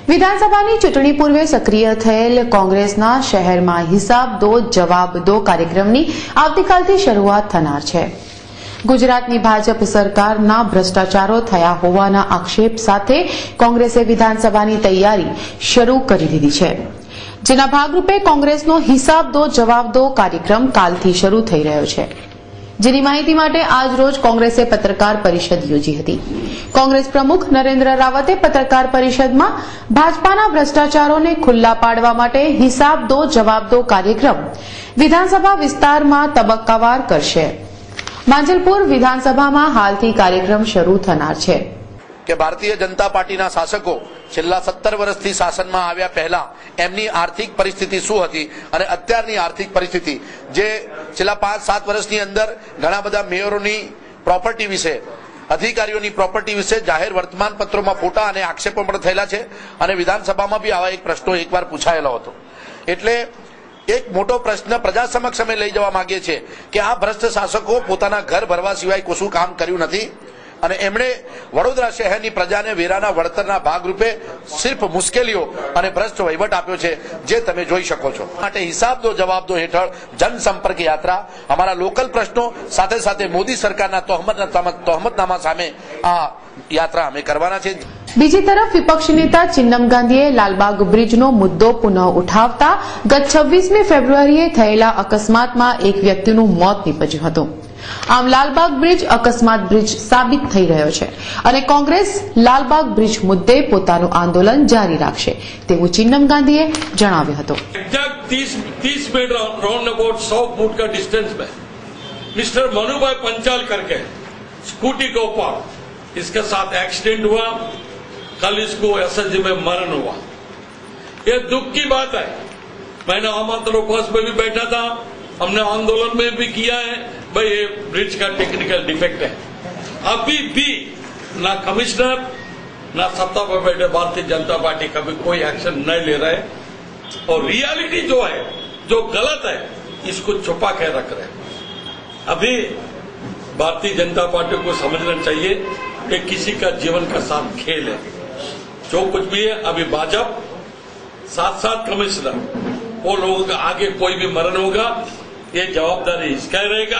વિધાનસભાની ચૂંટણી પૂર્વે સક્રિય થયેલ કોંગ્રેસના શહેરમાં હિસાબ દો જવાબ દો કાર્યક્રમની આવતીકાલથી શરૂઆત થનાર છે। ગુજરાતની ભાજપ સરકારના ભ્રષ્ટાચારો થયા હોવાના આક્ષેપ સાથે કોંગ્રેસે વિધાનસભાની તૈયારી શરૂ કરી દીધી છે, જેના ભાગરૂપે કોંગ્રેસનો હિસાબ દો જવાબ દો કાર્યક્રમ કાલથી શરૂ થઈ રહ્યો છે, જેની માહિતી માટે આજ રોજ કોંગ્રેસે પત્રકાર પરિષદ યોજી હતી। કોંગ્રેસ પ્રમુખ નરેન્દ્ર રાવતે પત્રકાર પરિષદમાં ભાજપાના ભ્રષ્ટાચારોને ખુલ્લા પાડવા માટે હિસાબ દો જવાબ દો કાર્યક્રમ વિધાનસભા વિસ્તારમાં તબક્કાવાર કરશે। માંજલપુર વિધાનસભામાં હાલથી કાર્યક્રમ શરૂ થનાર છે કે ભારતીય જનતા પાર્ટીના શાસકો છેલ્લા 17 વર્ષથી શાસનમાં આવ્યા પહેલા એમની આર્થિક પરિસ્થિતિ શું હતી અને અત્યારની આર્થિક પરિસ્થિતિ જે છેલ્લા 5-7 વર્ષની અંદર ઘણા બધા મેયરોની પ્રોપર્ટી વિશે, અધિકારીઓની પ્રોપર્ટી વિશે જાહેર વર્તમાન પત્રોમાં ફોટા અને આક્ષેપો પણ થયેલા છે અને વિધાનસભામાં બી આવા એક પ્રશ્નો એકવાર પૂછાયેલો હતો। એટલે એક મોટો પ્રશ્ન પ્રજા સમક્ષ અમે લઈ જવા માંગીએ છીએ કે આ ભ્રષ્ટ શાસકો પોતાના ઘર ભરવા સિવાય કશું કામ કર્યું નથી અને એમણે વડોદરા શહેરની પ્રજાને વેરાના વળતરના ભાગરૂપે સિર્ફ મુશ્કેલીઓ અને ભ્રષ્ટ વહીવટ આપ્યો છે, જે તમે જોઈ શકો છો। માટે હિસાબ દો જવાબ દો હેઠળ જનસંપર્ક યાત્રા, અમારા લોકલ પ્રશ્નો સાથે સાથે મોદી સરકારના તહોમતનામા સામે આ યાત્રા અમે કરવાના છે। બીજી તરફ વિપક્ષી નેતા ચિન્નમ ગાંધીએ લાલબાગ બ્રિજનો મુદ્દો પુનઃ ઉઠાવતા ગત 26મી ફેબ્રુઆરીએ થયેલા અકસ્માતમાં એક વ્યક્તિનું મોત નીપજ્યું હતું। આમ લાલબાગ બ્રિજ અકસ્માત બ્રિજ સાબિત થઈ રહ્યો છે અને કોંગ્રેસ લાલબાગ બ્રિજ મુદ્દે પોતાનું આંદોલન જારી રાખશે તેવું ચિન્નમ ગાંધીએ જણાવ્યું હતું। Exact 30 metre round about 100 foot का डिस्टेंस में मिस्टर मनुभाई पंचाल करके स्कूटी के ऊपर इसके साथ एक्सीडेंट हुआ। कल इसको एसएसजी में मरण हुआ। ये दुख की बात है। मैंने आमंत्रण उपवास में भी बैठा था, हमने आंदोलन में भी किया है भाई ये ब्रिज का टेक्निकल डिफेक्ट है। अभी भी ना कमिश्नर ना सत्ता पर बैठे भारतीय जनता पार्टी कभी कोई एक्शन नहीं ले रहे और रियलिटी जो है, जो गलत है, इसको छुपा के रख रहे। अभी भारतीय जनता पार्टी को समझना चाहिए कि किसी का जीवन का साथ खेल है। जो कुछ भी है अभी भाजपा साथ कमिश्नर वो लोगों का आगे कोई भी मरण होगा ये जवाबदारी इसका रहेगा।